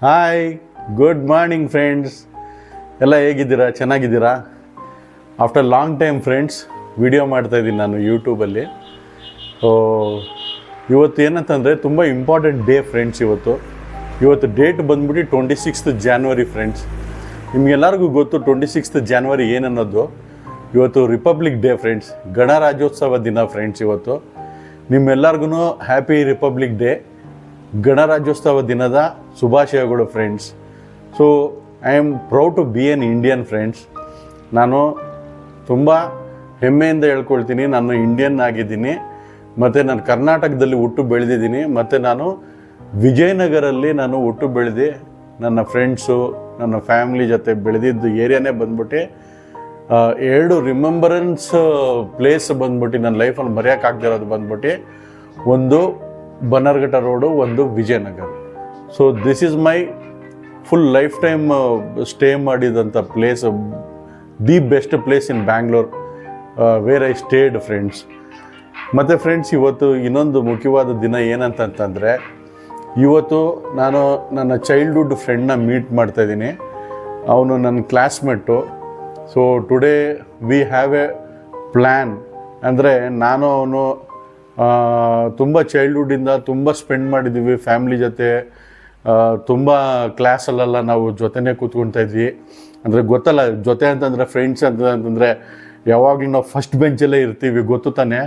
Hi, good morning friends. ಎಲ್ಲ ಹೇಗಿದ್ದೀರಾ? ಚೆನ್ನಾಗಿದ್ದೀರಾ? After long time friends video ಮಾಡ್ತಾಯಿದ್ದೀನಿ ನಾನು ಯೂಟ್ಯೂಬಲ್ಲಿ. ಸೊ ಇವತ್ತು ಏನಂತಂದರೆ ತುಂಬ ಇಂಪಾರ್ಟೆಂಟ್ ಡೇ ಫ್ರೆಂಡ್ಸ್. ಇವತ್ತು ಡೇಟ್ ಬಂದ್ಬಿಟ್ಟು 26th January ಫ್ರೆಂಡ್ಸ್. ನಿಮಗೆಲ್ಲರಿಗೂ ಗೊತ್ತು 26th January ಏನನ್ನೋದು. ಇವತ್ತು ರಿಪಬ್ಲಿಕ್ ಡೇ ಫ್ರೆಂಡ್ಸ್, ಗಣರಾಜ್ಯೋತ್ಸವ ದಿನ ಫ್ರೆಂಡ್ಸ್. ಇವತ್ತು ನಿಮ್ಮೆಲ್ಲರಿಗೂ ಹ್ಯಾಪಿ ರಿಪಬ್ಲಿಕ್ ಡೇ, ಗಣರಾಜ್ಯೋತ್ಸವ ದಿನದ ಶುಭಾಶಯಗಳು friends. So I am proud to be an Indian friends. ನಾನು ತುಂಬ ಹೆಮ್ಮೆಯಿಂದ ಹೇಳ್ಕೊಳ್ತೀನಿ, ನಾನು ಇಂಡಿಯನ್ ಆಗಿದ್ದೀನಿ, ಮತ್ತು ನಾನು ಕರ್ನಾಟಕದಲ್ಲಿ ಹುಟ್ಟು ಬೆಳೆದಿದ್ದೀನಿ, ಮತ್ತು ನಾನು ವಿಜಯನಗರಲ್ಲಿ ನಾನು ಹುಟ್ಟು ಬೆಳೆದು ನನ್ನ ಫ್ರೆಂಡ್ಸು ನನ್ನ ಫ್ಯಾಮ್ಲಿ ಜೊತೆ ಬೆಳೆದಿದ್ದು ಏರಿಯಾನೇ ಬಂದ್ಬಿಟ್ಟು ಎರಡು ರಿಮೆಂಬರೆನ್ಸ್ ಪ್ಲೇಸ್ ಬಂದ್ಬಿಟ್ಟು ನನ್ನ ಲೈಫಲ್ಲಿ ಮರೆಯೋಕ್ಕಾಗ್ದಿರೋದು ಬಂದ್ಬಿಟ್ಟು ಒಂದು ಬನ್ನರ್ಘಟ್ಟ ರೋಡು, ಒಂದು Vijayanagar. So this is my full life time stay ಮಾಡಿದಂಥ place, the best place in Bangalore where I stayed friends. ಮತ್ತು ಫ್ರೆಂಡ್ಸ್, ಇವತ್ತು ಇನ್ನೊಂದು ಮುಖ್ಯವಾದ ದಿನ ಏನಂತಂತಂದರೆ, ಇವತ್ತು ನಾನು ನನ್ನ ಚೈಲ್ಡ್ಹುಡ್ ಫ್ರೆಂಡ್ನ ಮೀಟ್ ಮಾಡ್ತಾಯಿದ್ದೀನಿ. ಅವನು ನನ್ನ classmate. So today we have a plan. ಅಂದರೆ ನಾನು ಅವನು ತುಂಬ ಚೈಲ್ಡ್ಹುಡ್ಡಿಂದ ತುಂಬ ಸ್ಪೆಂಡ್ ಮಾಡಿದ್ದೀವಿ ಫ್ಯಾಮ್ಲಿ ಜೊತೆ. ತುಂಬ ಕ್ಲಾಸಲ್ಲೆಲ್ಲ ನಾವು ಜೊತೆನೇ ಕೂತ್ಕೊಳ್ತಾ ಇದ್ವಿ. ಅಂದರೆ ಗೊತ್ತಲ್ಲ, ಜೊತೆ ಅಂತಂದರೆ ಫ್ರೆಂಡ್ಸ್ ಅಂತಂದರೆ ಯಾವಾಗಲೂ ನಾವು ಫಸ್ಟ್ ಬೆಂಚಲ್ಲೇ ಇರ್ತೀವಿ, ಗೊತ್ತು ತಾನೆ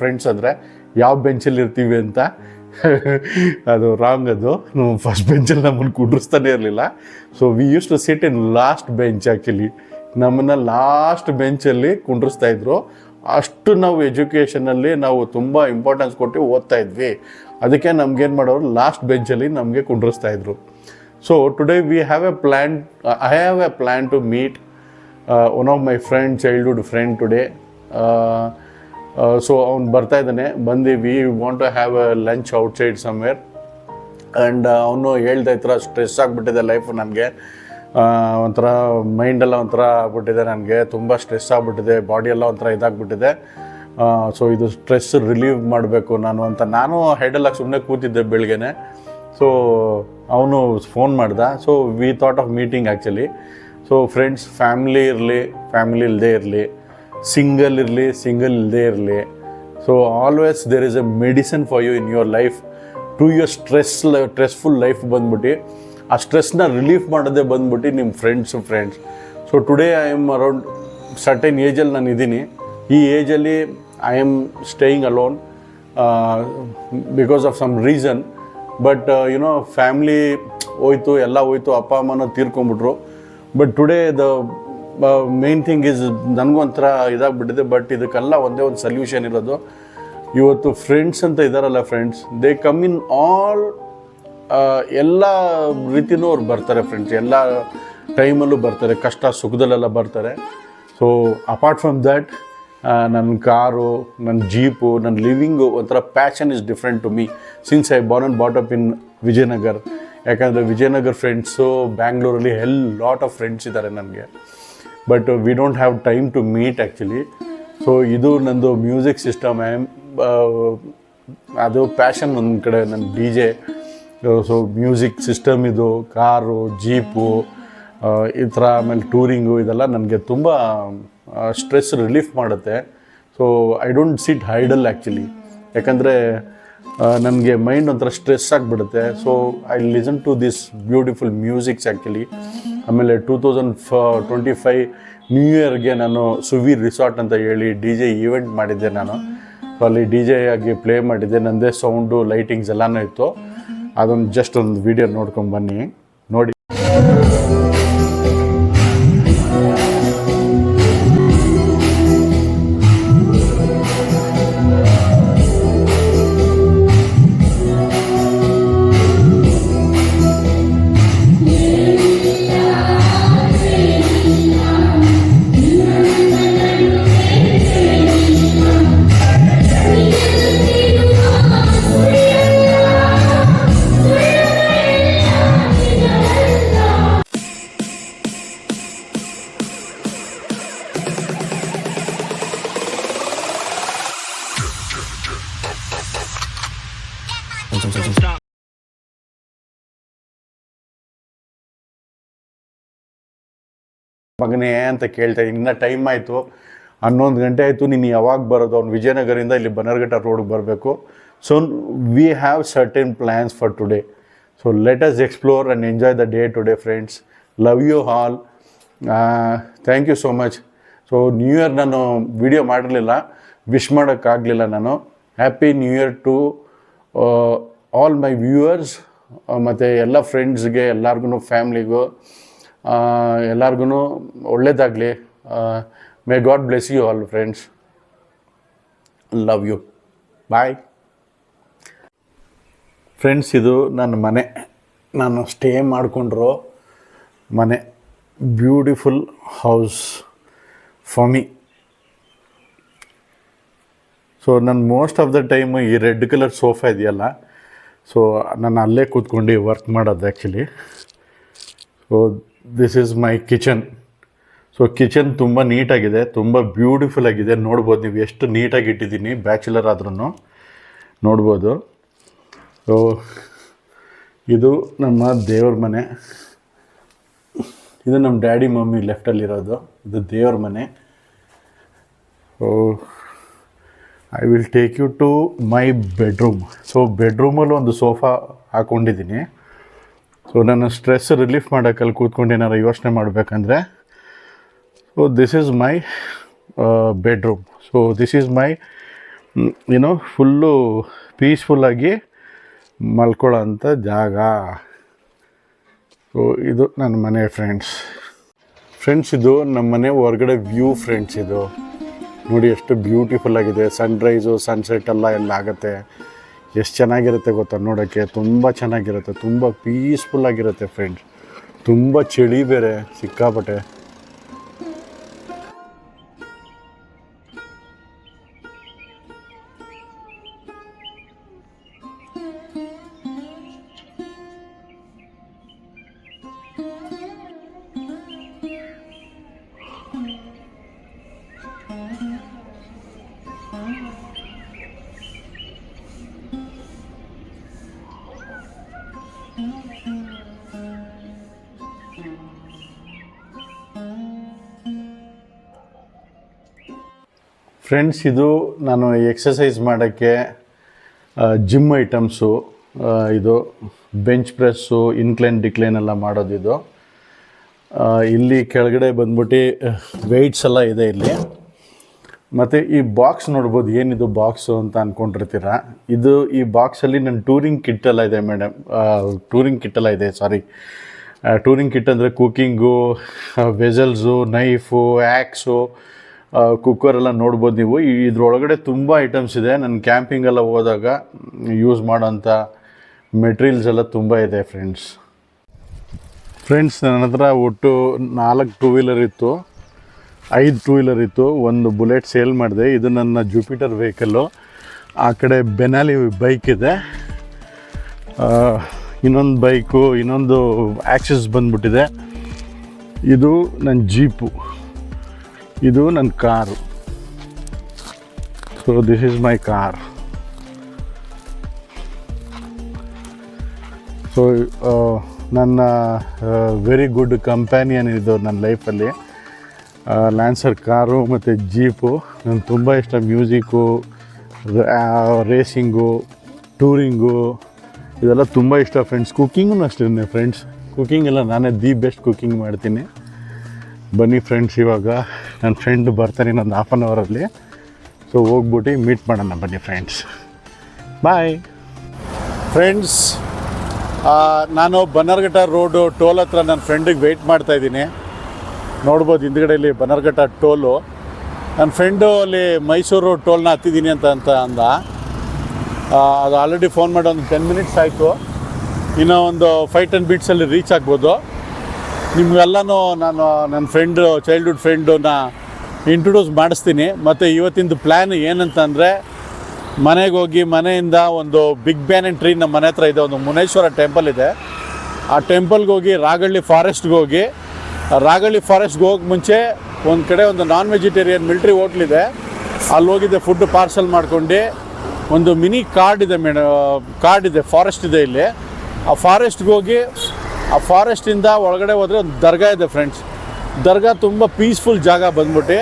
ಫ್ರೆಂಡ್ಸ್ ಅಂದರೆ ಯಾವ ಬೆಂಚಲ್ಲಿ ಇರ್ತೀವಿ ಅಂತ. ಅದು ರಾಂಗ್. ಅದು ನಾವು ಫಸ್ಟ್ ಬೆಂಚಲ್ಲಿ ನಮ್ಮನ್ನು ಕುಂಡ್ರಿಸ್ತಾನೆ ಇರಲಿಲ್ಲ. So we use to sit in last bench. Actually ನಮ್ಮನ್ನು ಲಾಸ್ಟ್ ಬೆಂಚಲ್ಲಿ ಕುಂಡ್ರಿಸ್ತಾಯಿದ್ರು. ಅಷ್ಟು ನಾವು ಎಜುಕೇಷನಲ್ಲಿ ನಾವು ತುಂಬ ಇಂಪಾರ್ಟೆನ್ಸ್ ಕೊಟ್ಟು ಓದ್ತಾ ಇದ್ವಿ. ಅದಕ್ಕೆ ನಮಗೇನು ಮಾಡೋರು, ಲಾಸ್ಟ್ ಬೆಂಚಲ್ಲಿ ನಮಗೆ ಕುಂಡ್ರಿಸ್ತಾಯಿದ್ರು. So today we have a plan, I have a plan to meet one of my friend, childhood friend today. So ಅವ್ನು ಬರ್ತಾಯಿದ್ದಾನೆ. ಬಂದು we want to have a lunch outside somewhere. And ಅವನು ಹೇಳ್ತಾ ಈ ಥರ ಸ್ಟ್ರೆಸ್ ಆಗಿಬಿಟ್ಟಿದೆ ಲೈಫು ನನಗೆ, ಒಂಥರ ಮೈಂಡೆಲ್ಲ ಒಂಥರ ಆಗ್ಬಿಟ್ಟಿದೆ, ನನಗೆ ತುಂಬ ಸ್ಟ್ರೆಸ್ ಆಗಿಬಿಟ್ಟಿದೆ, ಬಾಡಿಯೆಲ್ಲ ಒಂಥರ ಇದಾಗ್ಬಿಟ್ಟಿದೆ. ಸೊ ಇದು ಸ್ಟ್ರೆಸ್ ರಿಲೀವ್ ಮಾಡಬೇಕು ನಾನು ಅಂತ ನಾನು ಹೆಡೆಲ್ಲ ಸುಮ್ಮನೆ ಕೂತಿದ್ದೆ ಬೆಳಗ್ಗೆನೆ. ಸೊ ಅವನು ಫೋನ್ ಮಾಡ್ದ. So we thought of meeting actually. So friends, family ಇರಲಿ, ಫ್ಯಾಮಿಲಿ ಇಲ್ಲದೇ ಇರಲಿ, ಸಿಂಗಲ್ ಇರಲಿ, ಸಿಂಗಲ್ ಇಲ್ಲದೇ ಇರಲಿ, so always there is a medicine for you in your life to your stressful life ಬಂದ್ಬಿಟ್ಟು. ಆ ಸ್ಟ್ರೆಸ್ನ ರಿಲೀಫ್ ಮಾಡೋದೇ ಬಂದ್ಬಿಟ್ಟು ನಿಮ್ಮ friends. So today I am around certain ಏಜಲ್ಲಿ ನಾನು ಇದ್ದೀನಿ. ಈ ಏಜಲ್ಲಿ I am staying alone because of some reason. But you know family ಹೋಯ್ತು, ಎಲ್ಲ ಹೋಯ್ತು, ಅಪ್ಪ ಅಮ್ಮನೂ ತೀರ್ಕೊಂಬಿಟ್ರು. But today the main thing is ನನಗೊಂಥರ ಇದಾಗ್ಬಿಟ್ಟಿದೆ. ಬಟ್ ಇದಕ್ಕೆಲ್ಲ ಒಂದೇ ಒಂದು ಸೊಲ್ಯೂಷನ್ ಇರೋದು. ಇವತ್ತು ಫ್ರೆಂಡ್ಸ್ ಅಂತ ಇದ್ದಾರಲ್ಲ friends, they come in all, ಎಲ್ಲ ರೀತಿಯೂ ಅವ್ರು ಬರ್ತಾರೆ ಫ್ರೆಂಡ್ಸ್. ಎಲ್ಲ ಟೈಮಲ್ಲೂ ಬರ್ತಾರೆ, ಕಷ್ಟ ಸುಖದಲ್ಲೆಲ್ಲ ಬರ್ತಾರೆ. ಸೊ ಅಪಾರ್ಟ್ ಫ್ರಮ್ ದ್ಯಾಟ್, ನನ್ನ ಕಾರು, ನನ್ನ ಜೀಪು, ನನ್ನ ಲಿವಿಂಗು ಒಂಥರ passion is different to me since I born and brought up in Vijayanagar. ಯಾಕಂದರೆ ವಿಜಯನಗರ್ ಫ್ರೆಂಡ್ಸು, ಬ್ಯಾಂಗ್ಳೂರಲ್ಲಿ ಲಾಟ್ ಆಫ್ ಫ್ರೆಂಡ್ಸ್ ಇದ್ದಾರೆ ನನಗೆ. But we don't have time to meet actually. So ಇದು ನಂದು ಮ್ಯೂಸಿಕ್ ಸಿಸ್ಟಮ್. ಅದು ಪ್ಯಾಷನ್ ಒಂದು ಕಡೆ ನನ್ನ DJ. ಸೊ ಮ್ಯೂಸಿಕ್ ಸಿಸ್ಟಮ್, ಇದು ಕಾರು, ಜೀಪು, ಈ ಥರ. ಆಮೇಲೆ ಟೂರಿಂಗು, ಇದೆಲ್ಲ ನನಗೆ ತುಂಬ ಸ್ಟ್ರೆಸ್ ರಿಲೀಫ್ ಮಾಡುತ್ತೆ. So I don't sit idle actually. ಯಾಕಂದರೆ ನನಗೆ ಮೈಂಡ್ ಒಂಥರ ಸ್ಟ್ರೆಸ್ ಆಗಿಬಿಡುತ್ತೆ. So I listen to this beautiful musics actually. ಆಮೇಲೆ 2025 ನ್ಯೂ ಇಯರ್ಗೆ ನಾನು ಸುವೀರ್ ರಿಸಾರ್ಟ್ ಅಂತ ಹೇಳಿ DJ ಈವೆಂಟ್ ಮಾಡಿದ್ದೆ ನಾನು. ಸೊ ಅಲ್ಲಿ DJ ಆಗಿ ಪ್ಲೇ ಮಾಡಿದ್ದೆ. ನನ್ನದೇ ಸೌಂಡು, ಲೈಟಿಂಗ್ಸ್ ಎಲ್ಲನೂ ಇತ್ತು. ಅದೊಂದು ಜಸ್ಟ್ ಒಂದು ವಿಡಿಯೋ ನೋಡ್ಕೊಂಡು ಬನ್ನಿ, ನೋಡಿ. ಮಗನೇ ಅಂತ ಕೇಳ್ತಾ ಇದ್ದೀನಿ. ಇನ್ನು ಟೈಮ್ ಆಯಿತು, 11 ಗಂಟೆ ಆಯಿತು. ನೀನು ಯಾವಾಗ ಬರೋದು? ಅವ್ನು ವಿಜಯನಗರದಿಂದ ಇಲ್ಲಿ ಬನ್ನರ್ಘಟ್ಟ ರೋಡ್ಗೆ ಬರಬೇಕು. So we have certain plans for today. So let us explore and enjoy the day today friends. Love you all. Thank you so much. So new year ನಾನು ವಿಡಿಯೋ ಮಾಡಿರಲಿಲ್ಲ, ವಿಶ್ ಮಾಡೋಕ್ಕಾಗಲಿಲ್ಲ ನಾನು. Happy new year to all my viewers ಮತ್ತು ಎಲ್ಲ ಫ್ರೆಂಡ್ಸ್ಗೆ, ಎಲ್ಲರಿಗೂ, ಫ್ಯಾಮ್ಲಿಗೂ ಎಲ್ಲರಿಗೂ ಒಳ್ಳೆಯದಾಗಲಿ. May God bless you all friends. Love you. Bye friends. ಇದು ನನ್ನ ಮನೆ, ನಾನು ಸ್ಟೇ ಮಾಡಿಕೊಂಡಿರೋ ಮನೆ. Beautiful house for me. So ನಾನು ಮೋಸ್ಟ್ ಆಫ್ ದ ಟೈಮ್ ಈ ರೆಡ್ ಕಲರ್ ಸೋಫಾ ಇದೆಯಲ್ಲ, ಸೊ ನಾನು ಅಲ್ಲೇ ಕೂತ್ಕೊಂಡು ವರ್ಕ್ ಮಾಡೋದು actually. So this is my kitchen. So kitchen ತುಂಬ ನೀಟಾಗಿದೆ, ತುಂಬ ಬ್ಯೂಟಿಫುಲ್ ಆಗಿದೆ. ನೋಡ್ಬೋದು ನೀವು ಎಷ್ಟು ನೀಟಾಗಿ ಇಟ್ಟಿದ್ದೀನಿ, ಬ್ಯಾಚುಲರ್ ಆದ್ರೂ ನೋಡ್ಬೋದು. ಸೊ ಇದು ನಮ್ಮ ದೇವ್ರ ಮನೆ. ಇದು ನಮ್ಮ ಡ್ಯಾಡಿ ಮಮ್ಮಿ ಲೆಫ್ಟಲ್ಲಿರೋದು. ಇದು ದೇವ್ರ ಮನೆ. So I will take you to my bedroom. So ಬೆಡ್ರೂಮಲ್ಲೂ ಒಂದು ಸೋಫಾ ಹಾಕ್ಕೊಂಡಿದ್ದೀನಿ. ಸೊ ನನ್ನ ಸ್ಟ್ರೆಸ್ ರಿಲೀಫ್ ಮಾಡೋಕ್ಕೆ ಅಲ್ಲಿ ಕೂತ್ಕೊಂಡು ಏನಾರು ಯೋಚನೆ ಮಾಡಬೇಕಂದ್ರೆ, so this is my bedroom. So this is my full ಪೀಸ್ಫುಲ್ಲಾಗಿ ಮಲ್ಕೊಳ್ಳೋ ಅಂಥ ಜಾಗ. ಸೊ ಇದು ನನ್ನ ಮನೆ ಫ್ರೆಂಡ್ಸ್. ಇದು ನಮ್ಮ ಮನೆ ಹೊರಗಡೆ ವ್ಯೂ ಫ್ರೆಂಡ್ಸ್. ಇದು ನೋಡಿ ಎಷ್ಟು ಬ್ಯೂಟಿಫುಲ್ಲಾಗಿದೆ. ಸನ್ರೈಸು ಸನ್ಸೆಟ್ ಎಲ್ಲ ಆಗುತ್ತೆ. ಎಷ್ಟು ಚೆನ್ನಾಗಿರುತ್ತೆ ಗೊತ್ತಾ ನೋಡೋಕ್ಕೆ. ತುಂಬ ಚೆನ್ನಾಗಿರುತ್ತೆ, ತುಂಬ ಪೀಸ್ಫುಲ್ಲಾಗಿರುತ್ತೆ ಫ್ರೆಂಡ್ಸ್. ತುಂಬ ಚಳಿ ಬೇರೆ ಸಿಕ್ಕಾಪಟ್ಟೆ. ಫ್ರೆಂಡ್ಸ್, ಇದು ನಾನು ಎಕ್ಸಸೈಸ್ ಮಾಡೋಕ್ಕೆ ಜಿಮ್ ಐಟಮ್ಸು. ಇದು ಬೆಂಚ್ ಪ್ರೆಸ್ಸು, ಇನ್ಕ್ಲೈನ್ ಡಿಕ್ಲೈನ್ ಎಲ್ಲ ಮಾಡೋದಿದು. ಇಲ್ಲಿ ಕೆಳಗಡೆ ಬಂದ್ಬಿಟ್ಟು ವೆಯ್ಟ್ಸ್ ಎಲ್ಲ ಇದೆ ಇಲ್ಲಿ. ಮತ್ತು ಈ ಬಾಕ್ಸ್ ನೋಡ್ಬೋದು, ಏನಿದು ಬಾಕ್ಸು ಅಂತ ಅಂದ್ಕೊಂಡಿರ್ತೀರ. ಇದು ಈ ಬಾಕ್ಸಲ್ಲಿ ನನ್ನ ಟೂರಿಂಗ್ ಕಿಟ್ ಎಲ್ಲ ಇದೆ ಮೇಡಮ್. ಟೂರಿಂಗ್ ಕಿಟ್ ಅಂದರೆ ಕುಕ್ಕಿಂಗು, ವೆಸಲ್ಸು, ನೈಫು, ಆ್ಯಕ್ಸು, ಕುಕ್ಕರೆಲ್ಲ ನೋಡ್ಬೋದು ನೀವು. ಇದ್ರೊಳಗಡೆ ತುಂಬ ಐಟಮ್ಸ್ ಇದೆ. ನನ್ನ ಕ್ಯಾಂಪಿಂಗೆಲ್ಲ ಹೋದಾಗ ಯೂಸ್ ಮಾಡೋಂಥ ಮೆಟೀರಿಯಲ್ಸ್ ಎಲ್ಲ ತುಂಬ ಇದೆ ಫ್ರೆಂಡ್ಸ್. ನನ್ನ ಹತ್ರ ಒಟ್ಟು 4 ಟೂ ವೀಲರ್ ಇತ್ತು, 5 ಟೂ ವೀಲರ್ ಇತ್ತು. ಒಂದು ಬುಲೆಟ್ ಸೇಲ್ ಮಾಡಿದೆ. ಇದು ನನ್ನ ಜುಪಿಟರ್ ವೆಹಿಕಲ್ಲು. ಆ ಕಡೆ ಬೆನಾಲಿ ಬೈಕ್ ಇದೆ. ಇನ್ನೊಂದು ಬೈಕು, ಇನ್ನೊಂದು ಆ್ಯಕ್ಸಿಸ್ ಬಂದ್ಬಿಟ್ಟಿದೆ. ಇದು ನನ್ನ ಜೀಪು, ಇದು ನನ್ನ car. So this is my car. So ನನ್ನ ವೆರಿ ಗುಡ್ ಕಂಪ್ಯಾನಿಯನ್ ಇದು ನನ್ನ ಲೈಫಲ್ಲಿ. ಲ್ಯಾನ್ಸರ್ ಕಾರು ಮತ್ತು ಜೀಪು ನನಗೆ ತುಂಬ ಇಷ್ಟ. ಮ್ಯೂಸಿಕ್ಕು, ರೇಸಿಂಗು, ಟೂರಿಂಗು ಇದೆಲ್ಲ ತುಂಬ ಇಷ್ಟ ಫ್ರೆಂಡ್ಸ್. ಕುಕ್ಕಿಂಗೂ ಅಷ್ಟೇ ಫ್ರೆಂಡ್ಸ್. ಕುಕ್ಕಿಂಗ್ ಎಲ್ಲ ನಾನೇ ದಿ ಬೆಸ್ಟ್ ಕುಕ್ಕಿಂಗ್ ಮಾಡ್ತೀನಿ. ಬನ್ನಿ ಫ್ರೆಂಡ್ಸ್, ಇವಾಗ ನನ್ನ ಫ್ರೆಂಡ್ ಬರ್ತಾನೆ ಇನ್ನೊಂದು 1/2 ಅವರಲ್ಲಿ. ಸೊ ಹೋಗ್ಬಿಟ್ಟು ಮೀಟ್ ಮಾಡೋಣ ಬನ್ನಿ ಫ್ರೆಂಡ್ಸ್. Bye friends. ನಾನು ಬನ್ನರ್ಘಟ್ಟ ರೋಡು ಟೋಲ್ ಹತ್ರ ನನ್ನ ಫ್ರೆಂಡಿಗೆ ವೆಯ್ಟ್ ಮಾಡ್ತಾಯಿದ್ದೀನಿ. ನೋಡ್ಬೋದು ಹಿಂದ್ಗಡೆಯಲ್ಲಿ ಬನ್ನರ್ಘಟ್ಟ ಟೋಲು. ನನ್ನ ಫ್ರೆಂಡು ಅಲ್ಲಿ ಮೈಸೂರು ಟೋಲ್ನ ಹತ್ತಿದ್ದೀನಿ ಅಂತ ಅಂದ. ಅದು ಆಲ್ರೆಡಿ ಫೋನ್ ಮಾಡಿ ಒಂದು 10 ಮಿನಿಟ್ಸ್ ಆಯಿತು. ಇನ್ನೂ ಒಂದು 5-10 ಮಿನಿಟ್ಸಲ್ಲಿ ರೀಚ್ ಆಗ್ಬೋದು. ನಿಮಗೆಲ್ಲನೂ ನಾನು ನನ್ನ ಚೈಲ್ಡ್ಹುಡ್ ಫ್ರೆಂಡನ್ನ ಇಂಟ್ರೊಡ್ಯೂಸ್ ಮಾಡಿಸ್ತೀನಿ. ಮತ್ತು ಇವತ್ತಿಂದು ಪ್ಲ್ಯಾನ್ ಏನಂತಂದರೆ, ಮನೆಗೆ ಹೋಗಿ ಮನೆಯಿಂದ ಒಂದು ಬಿಗ್ ಬ್ಯಾನಿಯನ್ ಟ್ರೀ ನಮ್ಮ ಮನೆ ಹತ್ರ ಇದೆ. ಒಂದು ಮುನೇಶ್ವರ ಟೆಂಪಲ್ ಇದೆ. ಆ ಟೆಂಪಲ್ಗೆ ಹೋಗಿ ರಾಗಳ್ಳಿ ಫಾರೆಸ್ಟ್ಗೆ ಹೋಗಿ ಹೋಗಿ ಮುಂಚೆ ಒಂದು ಕಡೆ ಒಂದು ನಾನ್ ವೆಜಿಟೇರಿಯನ್ ಮಿಲ್ಟ್ರಿ ಹೋಟ್ಲಿದೆ, ಅಲ್ಲಿ ಹೋಗಿದ್ದೆ. ಫುಡ್ ಪಾರ್ಸಲ್ ಮಾಡ್ಕೊಂಡು ಒಂದು ಮಿನಿ ಕಾಡ್ ಇದೆ, ಫಾರೆಸ್ಟ್ ಇದೆ ಇಲ್ಲಿ. ಆ ಫಾರೆಸ್ಟ್ಗೆ ಹೋಗಿ ಆ ಫಾರೆಸ್ಟಿಂದ ಒಳಗಡೆ ಹೋದರೆ ಒಂದು ದರ್ಗಾ ಇದೆ ಫ್ರೆಂಡ್ಸ್. ದರ್ಗಾ ತುಂಬ ಪೀಸ್ಫುಲ್ ಜಾಗ ಬಂದ್ಬಿಟ್ಟು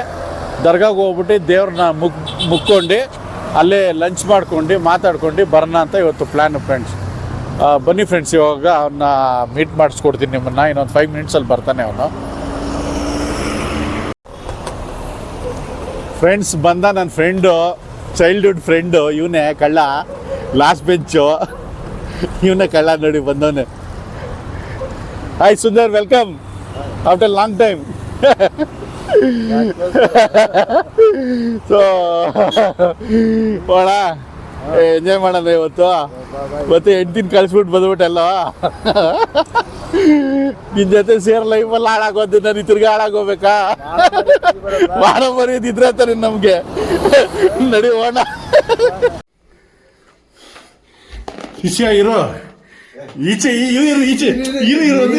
ದರ್ಗಾಗೆ ಹೋಗ್ಬಿಟ್ಟು ದೇವ್ರನ್ನ ಮುಕ್ಕೊಂಡು ಅಲ್ಲೇ ಲಂಚ್ ಮಾಡ್ಕೊಂಡು ಮಾತಾಡ್ಕೊಂಡು ಬರೋಣ ಅಂತ ಇವತ್ತು ಪ್ಲ್ಯಾನು ಫ್ರೆಂಡ್ಸ್. ಬನ್ನಿ ಫ್ರೆಂಡ್ಸ್, ಇವಾಗ ಅವನ್ನ ಮೀಟ್ ಮಾಡಿಸ್ಕೊಡ್ತೀನಿ ನಿಮ್ಮನ್ನು. ಇನ್ನೊಂದು 5 ಮಿನಿಟ್ಸಲ್ಲಿ ಬರ್ತಾನೆ ಅವನು. ಫ್ರೆಂಡ್ಸ್ ಬಂದ ನನ್ನ ಫ್ರೆಂಡು, ಚೈಲ್ಡ್ಹುಡ್ ಫ್ರೆಂಡು, ಇವನೇ ಕಳ್ಳ, ಲಾಸ್ಟ್ ಬೆಂಚು, ಇವನೇ ಕಳ್ಳ ನೋಡಿ ಬಂದವನೇ. Hi Sundar, welcome after long time. So ಹೋಣ ಎಂಜಾಯ್ ಮಾಡೋಣ ಇವತ್ತು. ಮತ್ತೆ ಹೆಂಡ್ತಿನ ಕಳಿಸ್ಬಿಟ್ಟು ಬಂದ್ಬಿಟ್ಟೆಲ್ಲ ನಿನ್ ಜೊತೆ ಸೇರ್ ಲೈಫಲ್ಲಿ ಹಾಳಾಗೋದು, ನಾನು ತಿರ್ಗಿ ಹಾಳಾಗೋಗ್ಬೇಕಾ? ವಾರ ಬರೆಯೋದಿದ್ರೆ ಅಂತಾರೆ ನಮ್ಗೆ. ನಡಿ ಹೋಣ. ಶಿಷ್ಯ ಇರೋ ಈಚೆ ಈಚೆ ಇರು ಒಂದು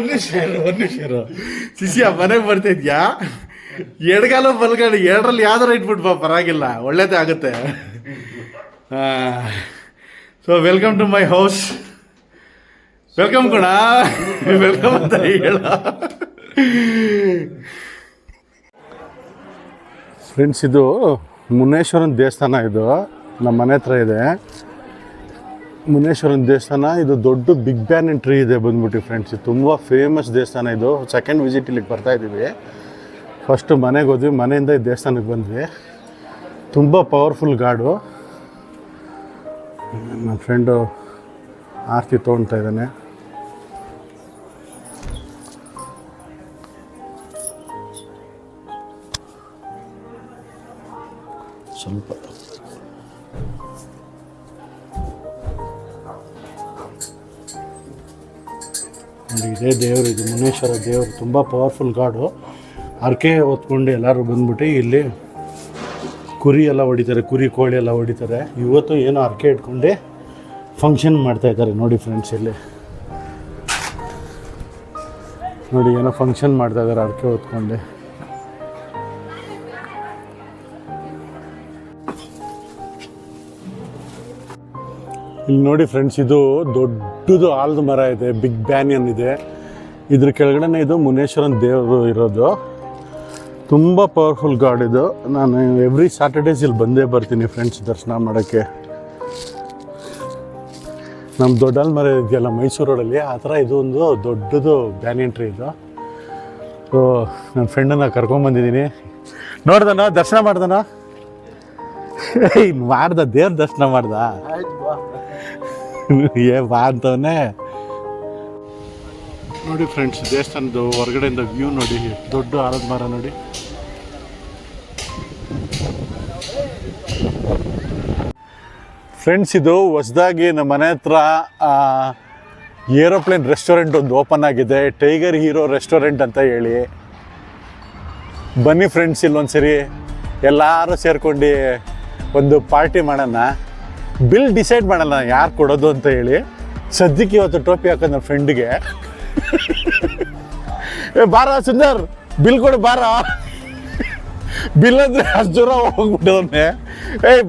ನಿಮಿಷ ಶಿಷ್ಯ ಮನೆಗೆ ಬರ್ತಾ ಇದ್ಯಾ? ಎಡಗಾಲ ಬಲ್ಗಾಡಿ ಎರಡರಲ್ಲಿ ಯಾವ್ದಾರ ಇಟ್ಬಿಟ್ಟು ಬಾ, ಪರವಾಗಿಲ್ಲ, ಒಳ್ಳೇದೇ ಆಗುತ್ತೆ. ಸೊ welcome to my house. Welcome ಕಣ, ವೆಲ್ಕಮ್ ಅಂತ ಹೇಳ. ಫ್ರೆಂಡ್ಸ್, ಇದು ಮುನೇಶ್ವರನ ದೇವಸ್ಥಾನ. ಇದು ನಮ್ಮ ಮನೆ ಹತ್ರ ಇದೆ ಮುನೇಶ್ವರನ ದೇವಸ್ಥಾನ. ಇದು ದೊಡ್ಡ ಬಿಗ್ ಬ್ಯಾನಿಯನ್ ಟ್ರೀ ಇದೆ ಬಂದ್ಬಿಟ್ಟು ಫ್ರೆಂಡ್ಸ್. ಇದು ತುಂಬ ಫೇಮಸ್ ದೇವಸ್ಥಾನ. ಇದು ಸೆಕೆಂಡ್ ವಿಸಿಟ್ ಇಲ್ಲಿಗೆ ಬರ್ತಾಯಿದ್ದೀವಿ. ಫಸ್ಟು ಮನೆಗೆ ಹೋದ್ವಿ, ಮನೆಯಿಂದ ಈ ದೇವಸ್ಥಾನಕ್ಕೆ ಬಂದ್ವಿ. ತುಂಬ ಪವರ್ಫುಲ್ ಗಾಡು. ನನ್ನ ಫ್ರೆಂಡು ಆರತಿ ತೊಗೊಳ್ತಾ ಇದ್ದಾನೆ. ಸ್ವಲ್ಪ ಇದೇ ದೇವರು, ಇದು ಮುನೇಶ್ವರ ದೇವರು. ತುಂಬ ಪವರ್ಫುಲ್ ಗಾಡು. ಹರಕೆ ಹೊತ್ಕೊಂಡು ಎಲ್ಲರೂ ಬಂದ್ಬಿಟ್ಟು ಇಲ್ಲಿ ಕುರಿ ಎಲ್ಲ ಹೊಡಿತಾರೆ, ಕುರಿ ಕೋಳಿ ಎಲ್ಲ ಹೊಡಿತಾರೆ. ಇವತ್ತು ಏನೋ ಹರಕೆ ಇಟ್ಕೊಂಡು ಫಂಕ್ಷನ್ ಮಾಡ್ತಾಯಿದ್ದಾರೆ ನೋಡಿ ಫ್ರೆಂಡ್ಸ್. ಇಲ್ಲಿ ನೋಡಿ ಏನೋ ಫಂಕ್ಷನ್ ಮಾಡ್ತಾಯಿದ್ದಾರೆ ಹರಕೆ ಹೊತ್ಕೊಂಡು. ಇಲ್ಲಿ ನೋಡಿ ಫ್ರೆಂಡ್ಸ್, ಇದು ದೊಡ್ಡದು ಆಲದ ಮರ ಇದೆ, ಬಿಗ್ ಬ್ಯಾನಿಯನ್ ಇದೆ. ಇದ್ರ ಕೆಳಗಡೆ ಇದು ಮುನೇಶ್ವರನ ದೇವರು ಇರೋದು. ತುಂಬ ಪವರ್ಫುಲ್ ಗಾಡ್ ಇದು. ನಾನು ಎವ್ರಿ ಸ್ಯಾಟರ್ಡೇಸ್ ಇಲ್ಲಿ ಬಂದೇ ಬರ್ತೀನಿ ಫ್ರೆಂಡ್ಸ್ ದರ್ಶನ ಮಾಡೋಕ್ಕೆ. ನಮ್ಮ ದೊಡ್ಡ ಮರ ಇದೆಯಲ್ಲ ಮೈಸೂರು ರೋಡಲ್ಲಿ, ಆ ಥರ ಇದು ಒಂದು ದೊಡ್ಡದು ಬ್ಯಾನಿಯನ್ ಟ್ರೀ ಇದು. ಸೊ ನನ್ನ ಫ್ರೆಂಡನ್ನು ಕರ್ಕೊಂಬಂದಿದ್ದೀನಿ. ನೋಡ್ದನ ದರ್ಶನ ಮಾಡ್ದನ, ಮಾಡ್ದ ದೇವ್ರ ದರ್ಶನ ಮಾಡ್ದ, ಬಾ ಅಂತವನೇ. ನೋಡಿ ಫ್ರೆಂಡ್ಸ್, ದೇವಸ್ಥಾನದ ಹೊರಗಡೆಯಿಂದ ವ್ಯೂ ನೋಡಿ, ದೊಡ್ಡ ಆಲದ ಮರ ನೋಡಿ. ಫ್ರೆಂಡ್ಸ್, ಇದು ಹೊಸದಾಗಿ ನಮ್ಮ ಮನೆ ಹತ್ರ ಏರೋಪ್ಲೇನ್ ರೆಸ್ಟೋರೆಂಟ್ ಒಂದು ಓಪನ್ ಆಗಿದೆ, ಟೈಗರ್ ಹೀರೋ ರೆಸ್ಟೋರೆಂಟ್ ಅಂತ ಹೇಳಿ. ಬನ್ನಿ ಫ್ರೆಂಡ್ಸ್, ಇಲ್ಲೊಂದ್ಸರಿ ಎಲ್ಲರೂ ಸೇರ್ಕೊಂಡು ಒಂದು ಪಾರ್ಟಿ ಮಾಡೋಣ. ಬಿಲ್ ಡಿಸೈಡ್ ಮಾಡೋಣ ಯಾರು ಕೊಡೋದು ಅಂತ ಹೇಳಿ. ಸದ್ಯಕ್ಕೆ ಇವತ್ತು ಟೋಪಿ ಹಾಕೋದು ನನ್ನ ಫ್ರೆಂಡ್ಗೆ. ಬಾರ ಸುಂದರ್, ಬಿಲ್ ಕೊಡು ಬಾರ. ಬಿಲ್ ಅಂದರೆ ಅಷ್ಟು ದೂರ ಹೋಗ್ಬಿಟ್ಟವನ್ನೇ.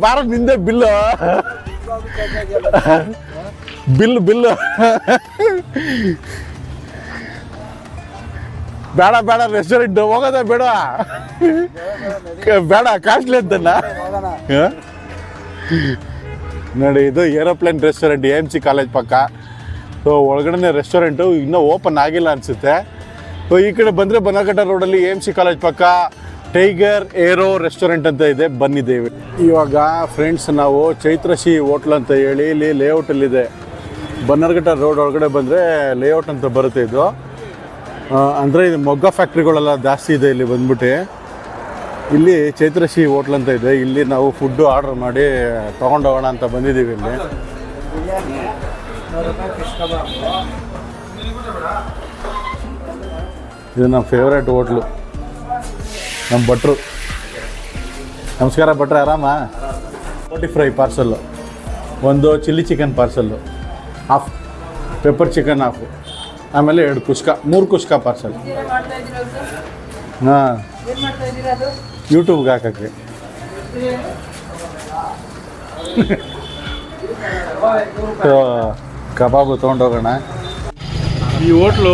ಬಾರ ನಿಂದೆ ಬಿಲ್ಲು, ಬಿಲ್ಲು ಬೇಡ ಬೇಡ, ರೆಸ್ಟೋರೆಂಟ್ ಹೋಗೋದ ಬೇಡ, ಬೇಡ ಕಾಸ್ಟ್ಲಿ ಅಂತಲ್ಲ. ನೋಡಿ, ಇದು ಏರೋಪ್ಲೇನ್ ರೆಸ್ಟೋರೆಂಟ್, AMC ಕಾಲೇಜ್ ಪಕ್ಕ. ಸೊ ಒಳಗಡೆ ರೆಸ್ಟೋರೆಂಟು ಇನ್ನೂ ಓಪನ್ ಆಗಿಲ್ಲ ಅನಿಸುತ್ತೆ. ಸೊ ಈ ಕಡೆ ಬಂದರೆ ಬನ್ನಘಟ್ಟ ರೋಡಲ್ಲಿ AMC ಕಾಲೇಜ್ ಪಕ್ಕ ಟೈಗರ್ ಏರೋ ರೆಸ್ಟೋರೆಂಟ್ ಅಂತ ಇದೆ, ಬಂದಿದ್ದೇವೆ. ಇವಾಗ ಫ್ರೆಂಡ್ಸ್ ನಾವು ಚೈತ್ರಶ್ರೀ ಹೋಟ್ಲ್ ಅಂತ ಹೇಳಿ ಇಲ್ಲಿ ಲೇಔಟಲ್ಲಿದೆ. ಬನ್ನರ್ಘಟ್ಟ ರೋಡ್ ಒಳಗಡೆ ಬಂದರೆ ಲೇಔಟ್ ಅಂತ ಬರುತ್ತೆ ಇದು. ಅಂದರೆ ಇದು ಮೊಗ್ಗ ಫ್ಯಾಕ್ಟ್ರಿಗಳೆಲ್ಲ ಜಾಸ್ತಿ ಇದೆ ಇಲ್ಲಿ ಬಂದ್ಬಿಟ್ಟು. ಇಲ್ಲಿ ಚೈತ್ರಶ್ರೀ ಹೋಟ್ಲ್ ಅಂತ ಇದೆ. ಇಲ್ಲಿ ನಾವು ಫುಡ್ಡು ಆರ್ಡರ್ ಮಾಡಿ ತೊಗೊಂಡೋಗೋಣ ಅಂತ ಬಂದಿದ್ದೀವಿ. ಇಲ್ಲಿ ಇದು ನಮ್ಮ ಫೇವ್ರೇಟ್ ಹೋಟ್ಲು, ನಮ್ಮ ಭಟ್ರು. ನಮಸ್ಕಾರ ಭಟ್ರೆ, ಆರಾಮ? ಬೋಟಿ ಫ್ರೈ ಪಾರ್ಸಲ್ಲು, ಒಂದು chilli chicken parcel, half pepper chicken half, ಆಮೇಲೆ 2 ಕುಷ್ಕ, 3 ಕುಷ್ಕ ಪಾರ್ಸಲ್. ಹಾಂ, ಯೂಟ್ಯೂಬ್ಗೆ ಹಾಕೋಕ್ಕೆ. ಕಬಾಬು ತೊಗೊಂಡೋಗೋಣ. ಈ ಹೋಟ್ಲು